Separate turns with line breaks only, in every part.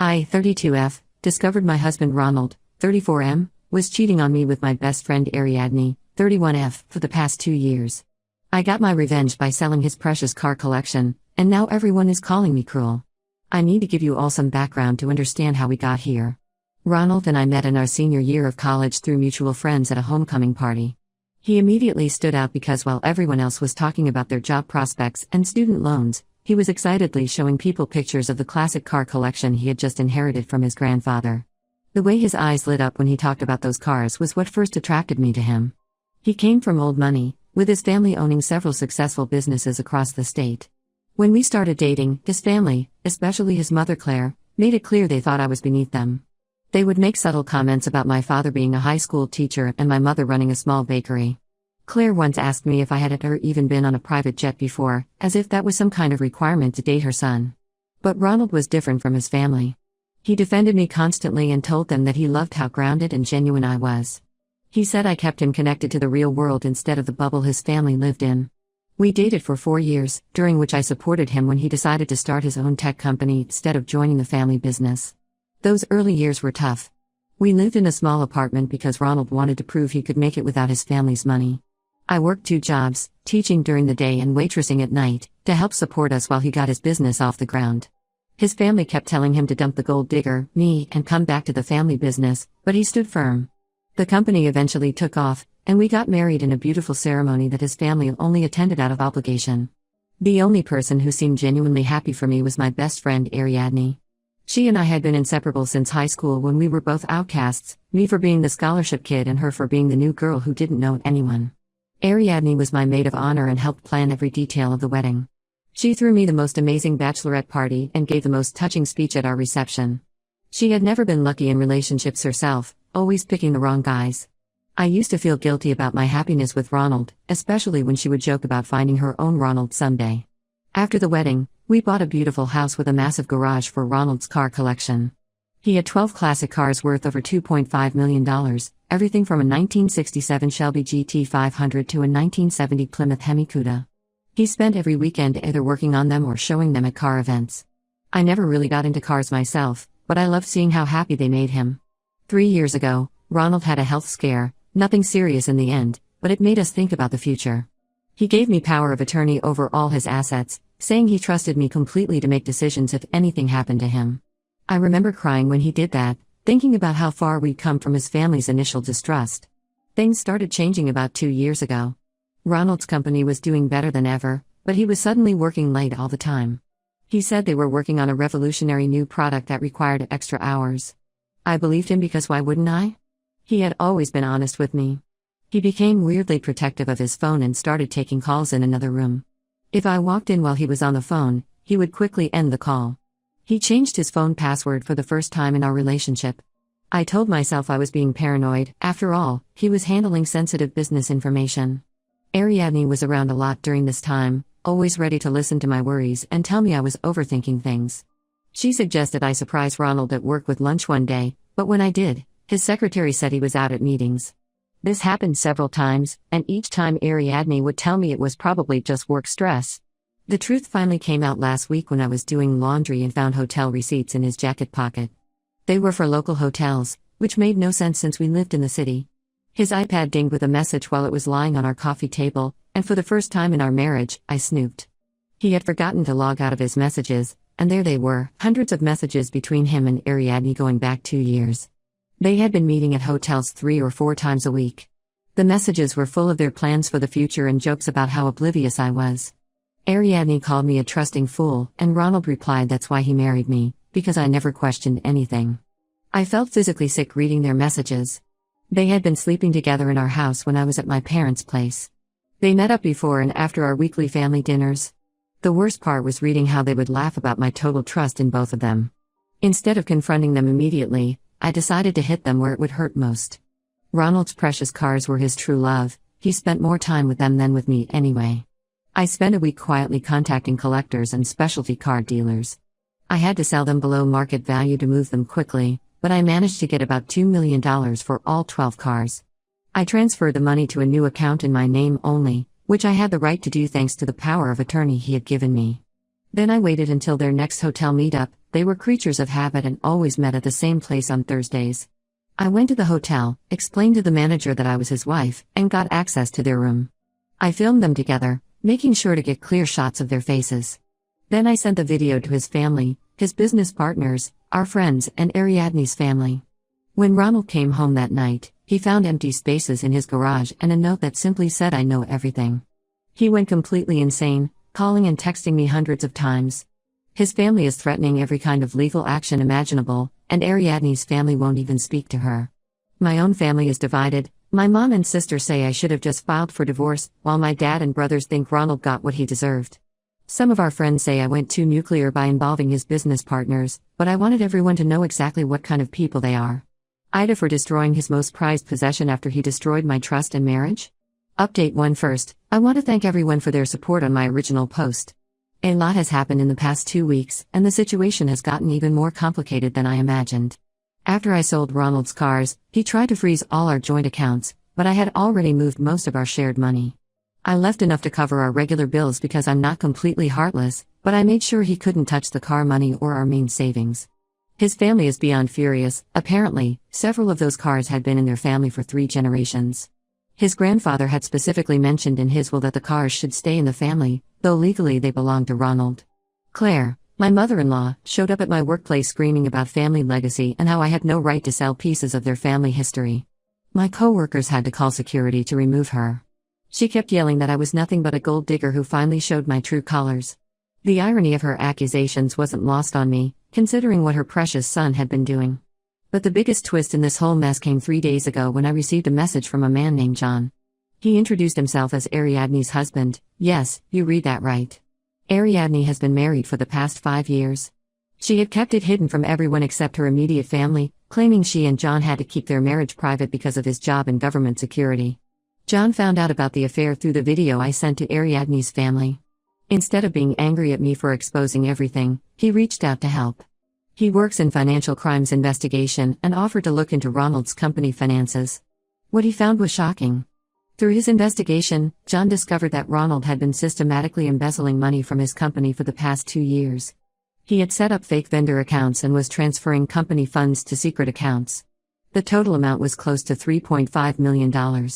I, 32F, discovered my husband Ronald, 34M, was cheating on me with my best friend Ariadne, 31F, for the past 2 years. I got my revenge by selling his precious car collection, and now everyone is calling me cruel. I need to give you all some background to understand how we got here. Ronald and I met in our senior year of college through mutual friends at a homecoming party. He immediately stood out because while everyone else was talking about their job prospects and student loans, he was excitedly showing people pictures of the classic car collection he had just inherited from his grandfather. The way his eyes lit up when he talked about those cars was what first attracted me to him. He came from old money, with his family owning several successful businesses across the state. When we started dating, his family, especially his mother Claire, made it clear they thought I was beneath them. They would make subtle comments about my father being a high school teacher and my mother running a small bakery. Claire once asked me if I had ever even been on a private jet before, as if that was some kind of requirement to date her son. But Ronald was different from his family. He defended me constantly and told them that he loved how grounded and genuine I was. He said I kept him connected to the real world instead of the bubble his family lived in. We dated for 4 years, during which I supported him when he decided to start his own tech company instead of joining the family business. Those early years were tough. We lived in a small apartment because Ronald wanted to prove he could make it without his family's money. I worked 2 jobs, teaching during the day and waitressing at night, to help support us while he got his business off the ground. His family kept telling him to dump the gold digger, me, and come back to the family business, but he stood firm. The company eventually took off, and we got married in a beautiful ceremony that his family only attended out of obligation. The only person who seemed genuinely happy for me was my best friend Ariadne. She and I had been inseparable since high school when we were both outcasts, me for being the scholarship kid and her for being the new girl who didn't know anyone. Ariadne was my maid of honor and helped plan every detail of the wedding. She threw me the most amazing bachelorette party and gave the most touching speech at our reception. She had never been lucky in relationships herself, always picking the wrong guys. I used to feel guilty about my happiness with Ronald, especially when she would joke about finding her own Ronald someday. After the wedding, we bought a beautiful house with a massive garage for Ronald's car collection. He had 12 classic cars worth over $2.5 million, everything from a 1967 Shelby GT 500 to a 1970 Plymouth Hemi Cuda. He spent every weekend either working on them or showing them at car events. I never really got into cars myself, but I loved seeing how happy they made him. 3 years ago, Ronald had a health scare, nothing serious in the end, but it made us think about the future. He gave me power of attorney over all his assets, saying he trusted me completely to make decisions if anything happened to him. I remember crying when he did that, thinking about how far we'd come from his family's initial distrust. Things started changing about 2 years ago. Ronald's company was doing better than ever, but he was suddenly working late all the time. He said they were working on a revolutionary new product that required extra hours. I believed him because why wouldn't I? He had always been honest with me. He became weirdly protective of his phone and started taking calls in another room. If I walked in while he was on the phone, he would quickly end the call. He changed his phone password for the first time in our relationship. I told myself I was being paranoid. After all, he was handling sensitive business information. Ariadne was around a lot during this time, always ready to listen to my worries and tell me I was overthinking things. She suggested I surprise Ronald at work with lunch one day, but when I did, his secretary said he was out at meetings. This happened several times, and each time Ariadne would tell me it was probably just work stress. The truth finally came out last week when I was doing laundry and found hotel receipts in his jacket pocket. They were for local hotels, which made no sense since we lived in the city. His iPad dinged with a message while it was lying on our coffee table, and for the first time in our marriage, I snooped. He had forgotten to log out of his messages, and there they were, hundreds of messages between him and Ariadne going back 2 years. They had been meeting at hotels 3 or 4 times a week. The messages were full of their plans for the future and jokes about how oblivious I was. Ariadne called me a trusting fool, and Ronald replied that's why he married me, because I never questioned anything. I felt physically sick reading their messages. They had been sleeping together in our house when I was at my parents' place. They met up before and after our weekly family dinners. The worst part was reading how they would laugh about my total trust in both of them. Instead of confronting them immediately, I decided to hit them where it would hurt most. Ronald's precious cars were his true love. He spent more time with them than with me anyway. I spent a week quietly contacting collectors and specialty car dealers. I had to sell them below market value to move them quickly, but I managed to get about $2 million for all 12 cars. I transferred the money to a new account in my name only, which I had the right to do thanks to the power of attorney he had given me. Then I waited until their next hotel meetup, they were creatures of habit and always met at the same place on Thursdays. I went to the hotel, explained to the manager that I was his wife, and got access to their room. I filmed them together, making sure to get clear shots of their faces. Then I sent the video to his family, his business partners, our friends, and Ariadne's family. When Ronald came home that night, he found empty spaces in his garage and a note that simply said, "I know everything." He went completely insane, calling and texting me hundreds of times. His family is threatening every kind of legal action imaginable, and Ariadne's family won't even speak to her. My own family is divided. My mom and sister say I should have just filed for divorce, while my dad and brothers think Ronald got what he deserved. Some of our friends say I went too nuclear by involving his business partners, but I wanted everyone to know exactly what kind of people they are. Ida for destroying his most prized possession after he destroyed my trust and marriage? Update 1 first, I want to thank everyone for their support on my original post. A lot has happened in the past 2 weeks, and the situation has gotten even more complicated than I imagined. After I sold Ronald's cars, he tried to freeze all our joint accounts, but I had already moved most of our shared money. I left enough to cover our regular bills because I'm not completely heartless, but I made sure he couldn't touch the car money or our main savings. His family is beyond furious. Apparently, several of those cars had been in their family for 3 generations. His grandfather had specifically mentioned in his will that the cars should stay in the family, though legally they belonged to Ronald. Claire, my mother-in-law, showed up at my workplace screaming about family legacy and how I had no right to sell pieces of their family history. My co-workers had to call security to remove her. She kept yelling that I was nothing but a gold digger who finally showed my true colors. The irony of her accusations wasn't lost on me, considering what her precious son had been doing. But the biggest twist in this whole mess came 3 days ago when I received a message from a man named John. He introduced himself as Ariadne's husband. Yes, you read that right. Ariadne has been married for the past 5 years. She had kept it hidden from everyone except her immediate family, claiming she and John had to keep their marriage private because of his job in government security. John found out about the affair through the video I sent to Ariadne's family. Instead of being angry at me for exposing everything, he reached out to help. He works in financial crimes investigation and offered to look into Ronald's company finances. What he found was shocking. Through his investigation, John discovered that Ronald had been systematically embezzling money from his company for the past 2 years. He had set up fake vendor accounts and was transferring company funds to secret accounts. The total amount was close to $3.5 million.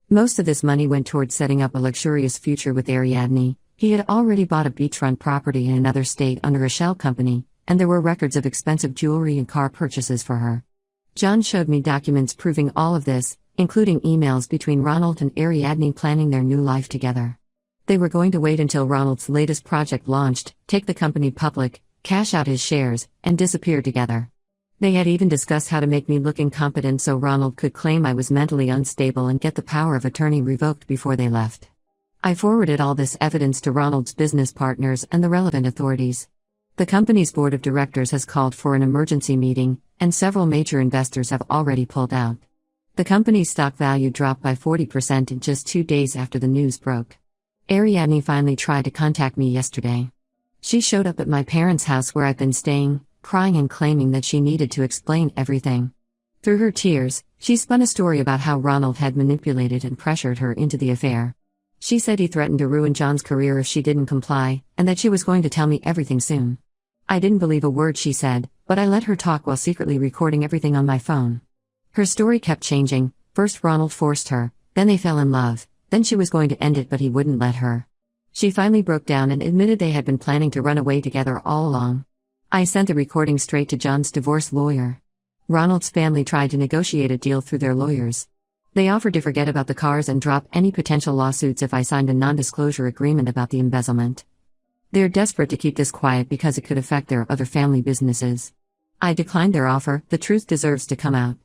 Most of this money went towards setting up a luxurious future with Ariadne. He had already bought a beachfront property in another state under a shell company, and there were records of expensive jewelry and car purchases for her. John showed me documents proving all of this, including emails between Ronald and Ariadne planning their new life together. They were going to wait until Ronald's latest project launched, take the company public, cash out his shares, and disappear together. They had even discussed how to make me look incompetent so Ronald could claim I was mentally unstable and get the power of attorney revoked before they left. I forwarded all this evidence to Ronald's business partners and the relevant authorities. The company's board of directors has called for an emergency meeting, and several major investors have already pulled out. The company's stock value dropped by 40% in just 2 days after the news broke. Ariadne finally tried to contact me yesterday. She showed up at my parents' house where I've been staying, crying and claiming that she needed to explain everything. Through her tears, she spun a story about how Ronald had manipulated and pressured her into the affair. She said he threatened to ruin John's career if she didn't comply, and that she was going to tell me everything soon. I didn't believe a word she said, but I let her talk while secretly recording everything on my phone. Her story kept changing. First Ronald forced her, then they fell in love, then she was going to end it but he wouldn't let her. She finally broke down and admitted they had been planning to run away together all along. I sent the recording straight to John's divorce lawyer. Ronald's family tried to negotiate a deal through their lawyers. They offered to forget about the cars and drop any potential lawsuits if I signed a non-disclosure agreement about the embezzlement. They're desperate to keep this quiet because it could affect their other family businesses. I declined their offer. The truth deserves to come out.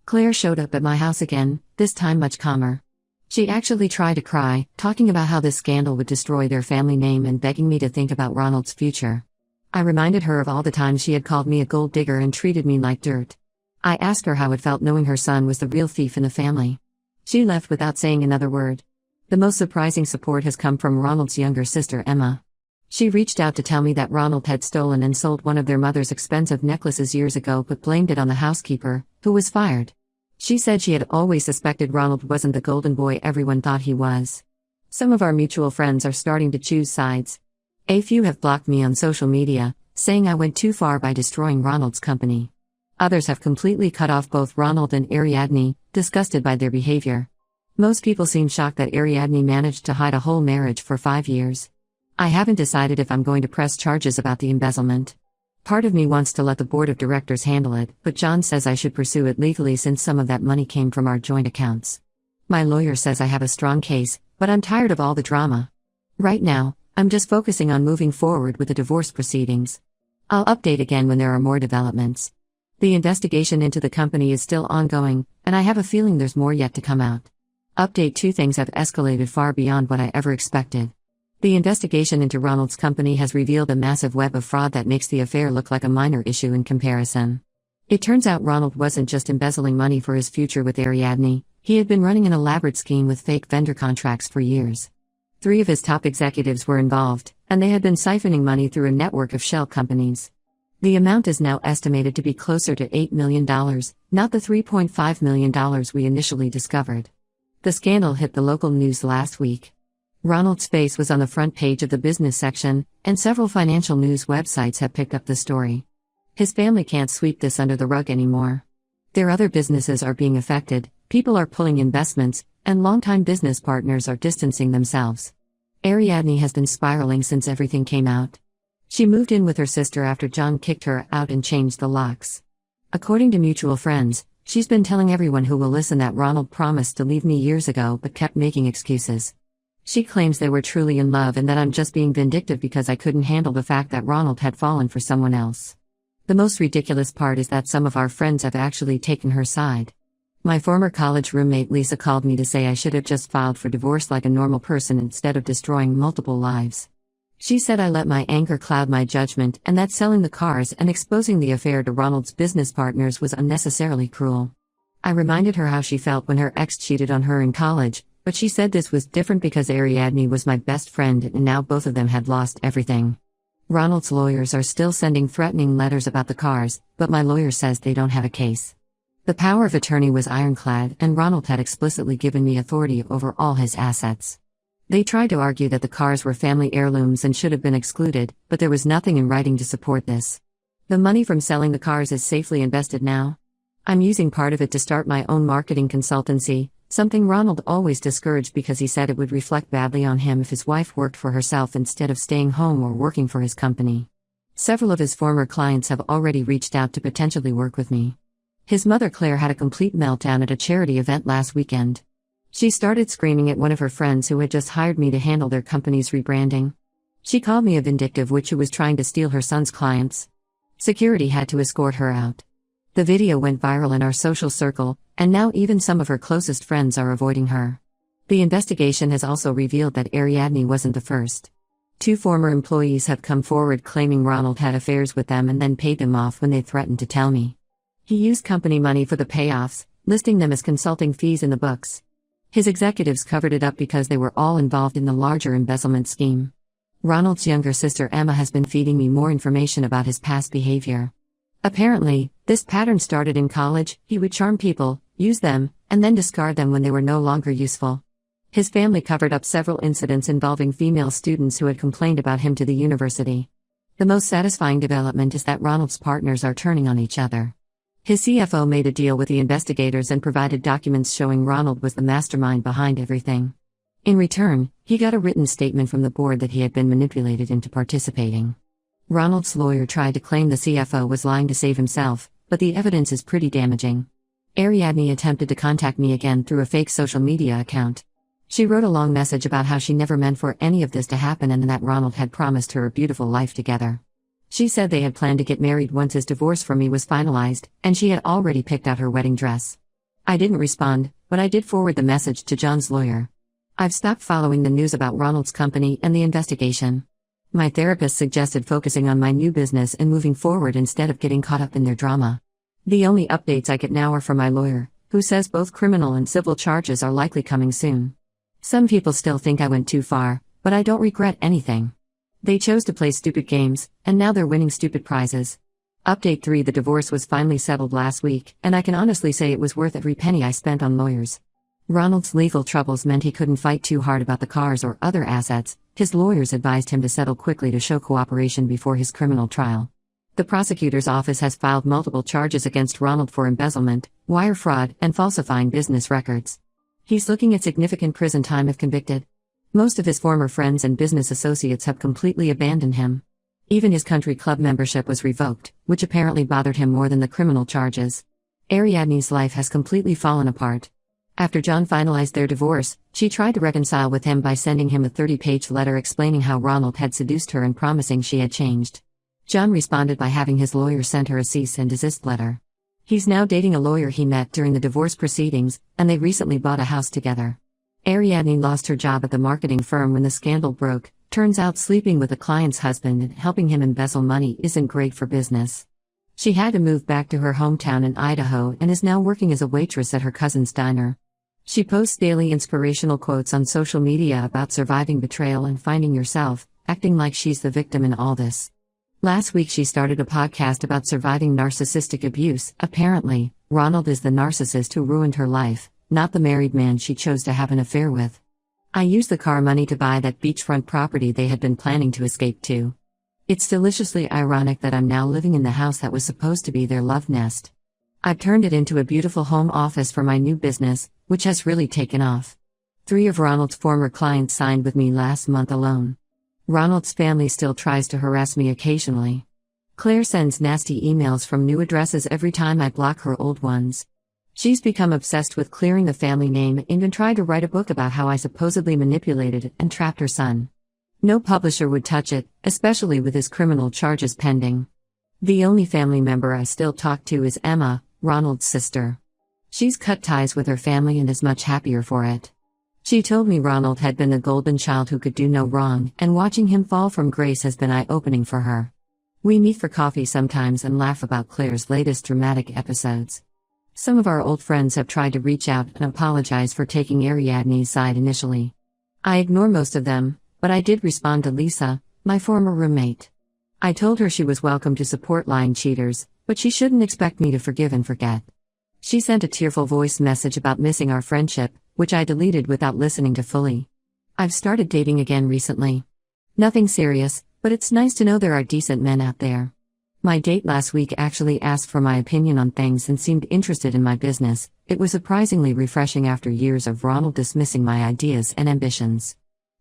Claire showed up at my house again, this time much calmer. She actually tried to cry, talking about how this scandal would destroy their family name and begging me to think about Ronald's future. I reminded her of all the times she had called me a gold digger and treated me like dirt. I asked her how it felt knowing her son was the real thief in the family. She left without saying another word. The most surprising support has come from Ronald's younger sister Emma. She reached out to tell me that Ronald had stolen and sold one of their mother's expensive necklaces years ago but blamed it on the housekeeper, who was fired. She said she had always suspected Ronald wasn't the golden boy everyone thought he was. Some of our mutual friends are starting to choose sides. A few have blocked me on social media, saying I went too far by destroying Ronald's company. Others have completely cut off both Ronald and Ariadne, disgusted by their behavior. Most people seem shocked that Ariadne managed to hide a whole marriage for 5 years. I haven't decided if I'm going to press charges about the embezzlement. Part of me wants to let the board of directors handle it, but John says I should pursue it legally since some of that money came from our joint accounts. My lawyer says I have a strong case, but I'm tired of all the drama. Right now, I'm just focusing on moving forward with the divorce proceedings. I'll update again when there are more developments. The investigation into the company is still ongoing, and I have a feeling there's more yet to come out. Update 2: Things have escalated far beyond what I ever expected. The investigation into Ronald's company has revealed a massive web of fraud that makes the affair look like a minor issue in comparison. It turns out Ronald wasn't just embezzling money for his future with Ariadne, he had been running an elaborate scheme with fake vendor contracts for years. 3 of his top executives were involved, and they had been siphoning money through a network of shell companies. The amount is now estimated to be closer to $8 million, not the $3.5 million we initially discovered. The scandal hit the local news last week. Ronald's face was on the front page of the business section, and several financial news websites have picked up the story. His family can't sweep this under the rug anymore. Their other businesses are being affected, people are pulling investments, and longtime business partners are distancing themselves. Ariadne has been spiraling since everything came out. She moved in with her sister after John kicked her out and changed the locks. According to mutual friends, she's been telling everyone who will listen that Ronald promised to leave me years ago but kept making excuses. She claims they were truly in love and that I'm just being vindictive because I couldn't handle the fact that Ronald had fallen for someone else. The most ridiculous part is that some of our friends have actually taken her side. My former college roommate Lisa called me to say I should have just filed for divorce like a normal person instead of destroying multiple lives. She said I let my anger cloud my judgment and that selling the cars and exposing the affair to Ronald's business partners was unnecessarily cruel. I reminded her how she felt when her ex cheated on her in college, but she said this was different because Ariadne was my best friend and now both of them had lost everything. Ronald's lawyers are still sending threatening letters about the cars, but my lawyer says they don't have a case. The power of attorney was ironclad and Ronald had explicitly given me authority over all his assets. They tried to argue that the cars were family heirlooms and should have been excluded, but there was nothing in writing to support this. The money from selling the cars is safely invested now. I'm using part of it to start my own marketing consultancy, something Ronald always discouraged because he said it would reflect badly on him if his wife worked for herself instead of staying home or working for his company. Several of his former clients have already reached out to potentially work with me. His mother Claire had a complete meltdown at a charity event last weekend. She started screaming at one of her friends who had just hired me to handle their company's rebranding. She called me a vindictive witch who was trying to steal her son's clients. Security had to escort her out. The video went viral in our social circle, and now even some of her closest friends are avoiding her. The investigation has also revealed that Ariadne wasn't the first. 2 former employees have come forward claiming Ronald had affairs with them and then paid them off when they threatened to tell me. He used company money for the payoffs, listing them as consulting fees in the books. His executives covered it up because they were all involved in the larger embezzlement scheme. Ronald's younger sister Emma has been feeding me more information about his past behavior. Apparently, this pattern started in college. He would charm people, use them, and then discard them when they were no longer useful. His family covered up several incidents involving female students who had complained about him to the university. The most satisfying development is that Ronald's partners are turning on each other. His CFO made a deal with the investigators and provided documents showing Ronald was the mastermind behind everything. In return, he got a written statement from the board that he had been manipulated into participating. Ronald's lawyer tried to claim the CFO was lying to save himself, but the evidence is pretty damaging. Ariadne attempted to contact me again through a fake social media account. She wrote a long message about how she never meant for any of this to happen and that Ronald had promised her a beautiful life together. She said they had planned to get married once his divorce from me was finalized, and she had already picked out her wedding dress. I didn't respond, but I did forward the message to John's lawyer. I've stopped following the news about Ronald's company and the investigation. My therapist suggested focusing on my new business and moving forward instead of getting caught up in their drama. The only updates I get now are from my lawyer, who says both criminal and civil charges are likely coming soon. Some people still think I went too far, but I don't regret anything. They chose to play stupid games, and now they're winning stupid prizes. Update 3: The divorce was finally settled last week, and I can honestly say it was worth every penny I spent on lawyers. Ronald's legal troubles meant he couldn't fight too hard about the cars or other assets. His lawyers advised him to settle quickly to show cooperation before his criminal trial. The prosecutor's office has filed multiple charges against Ronald for embezzlement, wire fraud, and falsifying business records. He's looking at significant prison time if convicted. Most of his former friends and business associates have completely abandoned him. Even his country club membership was revoked, which apparently bothered him more than the criminal charges. Ariadne's life has completely fallen apart. After John finalized their divorce, she tried to reconcile with him by sending him a 30-page letter explaining how Ronald had seduced her and promising she had changed. John responded by having his lawyer send her a cease and desist letter. He's now dating a lawyer he met during the divorce proceedings, and they recently bought a house together. Ariadne lost her job at the marketing firm when the scandal broke. Turns out sleeping with a client's husband and helping him embezzle money isn't great for business. She had to move back to her hometown in Idaho and is now working as a waitress at her cousin's diner. She posts daily inspirational quotes on social media about surviving betrayal and finding yourself, acting like she's the victim in all this. Last week she started a podcast about surviving narcissistic abuse. Apparently, Ronald is the narcissist who ruined her life, not the married man she chose to have an affair with. I used the car money to buy that beachfront property they had been planning to escape to. It's deliciously ironic that I'm now living in the house that was supposed to be their love nest. I've turned it into a beautiful home office for my new business, which has really taken off. 3 of Ronald's former clients signed with me last month alone. Ronald's family still tries to harass me occasionally. Claire sends nasty emails from new addresses every time I block her old ones. She's become obsessed with clearing the family name and even tried to write a book about how I supposedly manipulated and trapped her son. No publisher would touch it, especially with his criminal charges pending. The only family member I still talk to is Emma, Ronald's sister. She's cut ties with her family and is much happier for it. She told me Ronald had been the golden child who could do no wrong, and watching him fall from grace has been eye-opening for her. We meet for coffee sometimes and laugh about Claire's latest dramatic episodes. Some of our old friends have tried to reach out and apologize for taking Ariadne's side initially. I ignore most of them, but I did respond to Lisa, my former roommate. I told her she was welcome to support lying cheaters, but she shouldn't expect me to forgive and forget. She sent a tearful voice message about missing our friendship, which I deleted without listening to fully. I've started dating again recently. Nothing serious, but it's nice to know there are decent men out there. My date last week actually asked for my opinion on things and seemed interested in my business. It was surprisingly refreshing after years of Ronald dismissing my ideas and ambitions.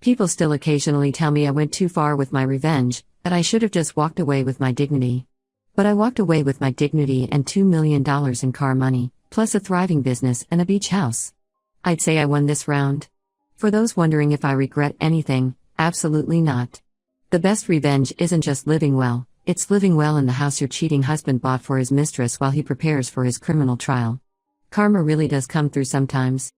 People still occasionally tell me I went too far with my revenge, that I should have just walked away with my dignity. But I walked away with my dignity and $2 million in car money, plus a thriving business and a beach house. I'd say I won this round. For those wondering if I regret anything, absolutely not. The best revenge isn't just living well, it's living well in the house your cheating husband bought for his mistress while he prepares for his criminal trial. Karma really does come through sometimes.